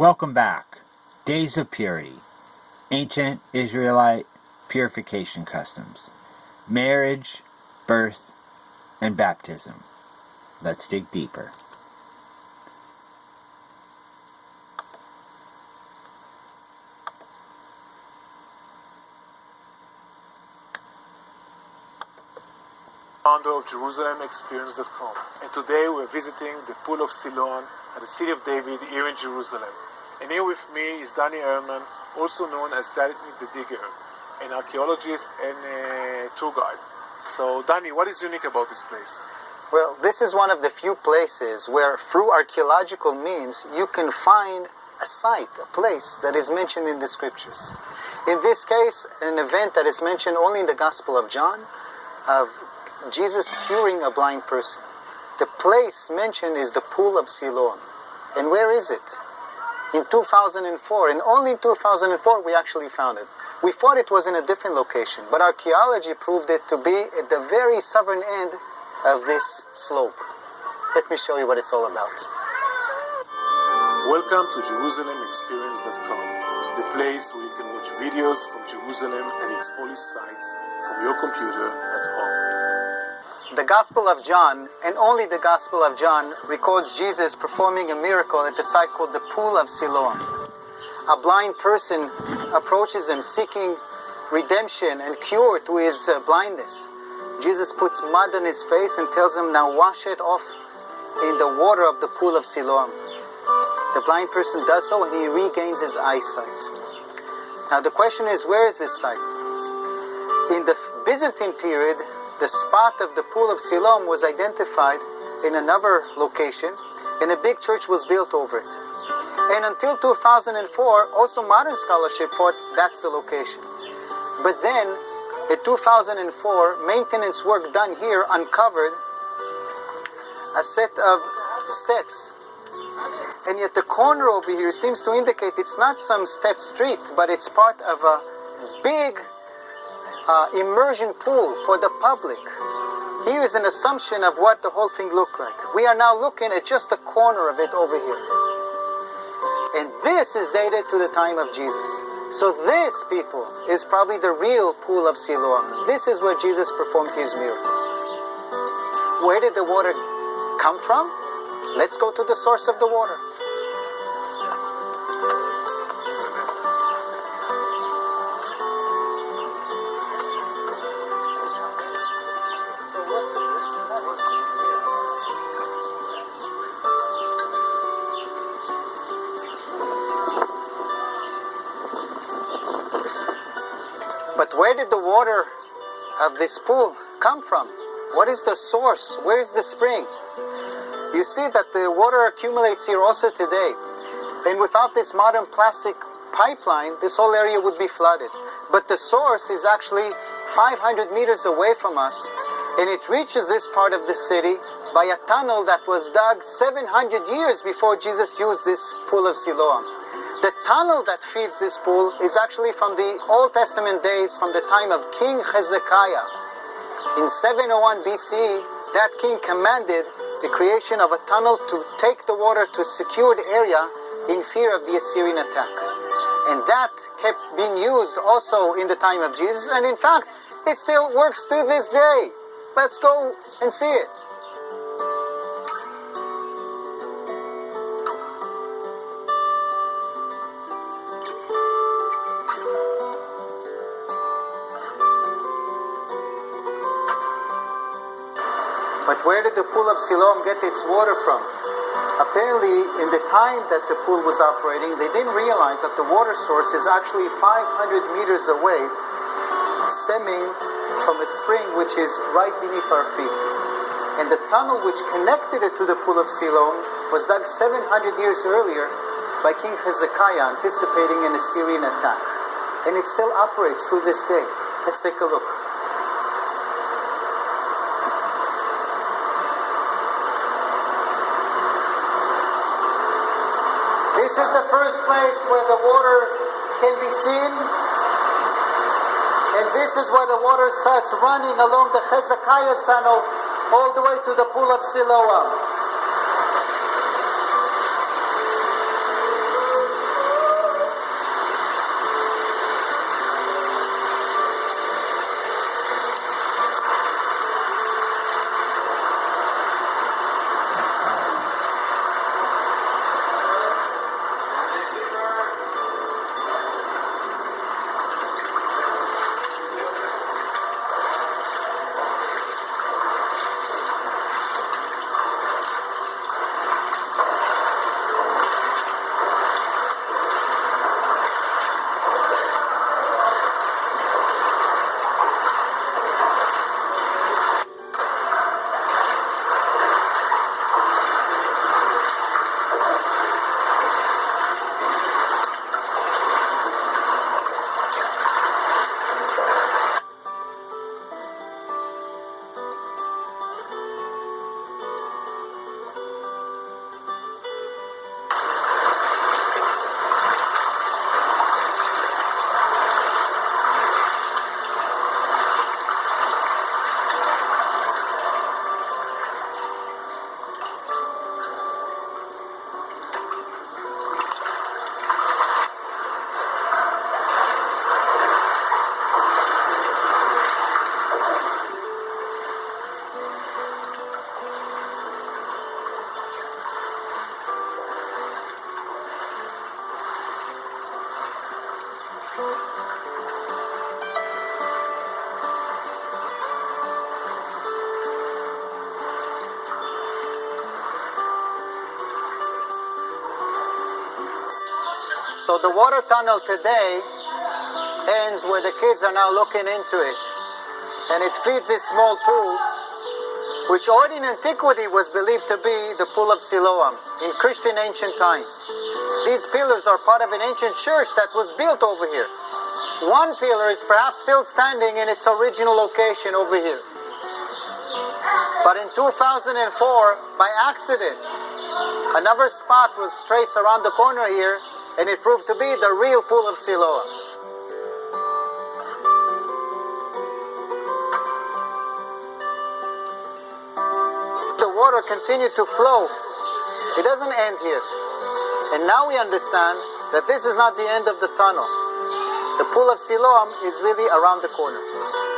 Welcome back. Days of Purity. Ancient Israelite Purification Customs. Marriage, birth, and baptism. Let's dig deeper. Founder of JerusalemExperience.com, and today we're visiting the Pool of Siloan at the City of David here in Jerusalem. And here with me is Danny Ehrman, also known as Danny the Digger, an archaeologist and a tour guide. So Danny, what is unique about this place? Well, this is one of the few places where through archaeological means you can find a site, a place that is mentioned in the scriptures. In this case, an event that is mentioned only in the Gospel of John, of Jesus curing a blind person. The place mentioned is the Pool of Siloan. And where is it? In 2004, and only in 2004 we actually found it. We thought it was in a different location, but archaeology proved it to be at the very southern end of this slope. Let me show you what it's all about. Welcome to JerusalemExperience.com, the place where you can watch videos from Jerusalem and its holy sites from your computer at home. The Gospel of John, and only the Gospel of John, records Jesus performing a miracle at the site called the Pool of Siloam. A blind person approaches him seeking redemption and cure to his blindness. Jesus puts mud on his face and tells him, now wash it off in the water of the Pool of Siloam. The blind person does so and he regains his eyesight. Now the question is, where is this site? In the Byzantine period, the spot of the Pool of Siloam was identified in another location, and a big church was built over it. And until 2004, also modern scholarship thought that's the location. But then, in 2004, maintenance work done here uncovered a set of steps. And yet the corner over here seems to indicate it's not some step street, but it's part of a big immersion pool for the public. Here is an assumption of what the whole thing looked like. We are now looking at just a corner of it over here. And this is dated to the time of Jesus. So this, people, is probably the real Pool of Siloam. This is where Jesus performed his miracle. Where did the water come from? Let's go to the source of the water. But where did the water of this pool come from? What is the source? Where is the spring? You see that the water accumulates here also today. And without this modern plastic pipeline, this whole area would be flooded. But the source is actually 500 meters away from us. And it reaches this part of the city by a tunnel that was dug 700 years before Jesus used this Pool of Siloam. The tunnel that feeds this pool is actually from the Old Testament days, from the time of King Hezekiah. In 701 BC, that king commanded the creation of a tunnel to take the water to a secured area in fear of the Assyrian attack. And that kept being used also in the time of Jesus, and in fact, it still works to this day. Let's go and see it. But where did the Pool of Siloam get its water from? Apparently, in the time that the pool was operating, they didn't realize that the water source is actually 500 meters away, stemming from a spring which is right beneath our feet. And the tunnel which connected it to the Pool of Siloam was dug 700 years earlier by King Hezekiah, anticipating an Assyrian attack. And it still operates to this day. Let's take a look. This is the first place where the water can be seen. And this is where the water starts running along the Hezekiah's tunnel all the way to the Pool of Siloam. So the water tunnel today ends where the kids are now looking into it. And it feeds this small pool, which in antiquity was believed to be the pool of Siloan in Christian ancient times. These pillars are part of an ancient church that was built over here. One pillar is perhaps still standing in its original location over here. But in 2004, by accident, another spot was traced around the corner here, and it proved to be the real pool of Siloan. The water continued to flow. It doesn't end here. And now we understand that this is not the end of the tunnel. The pool of Siloam is really around the corner.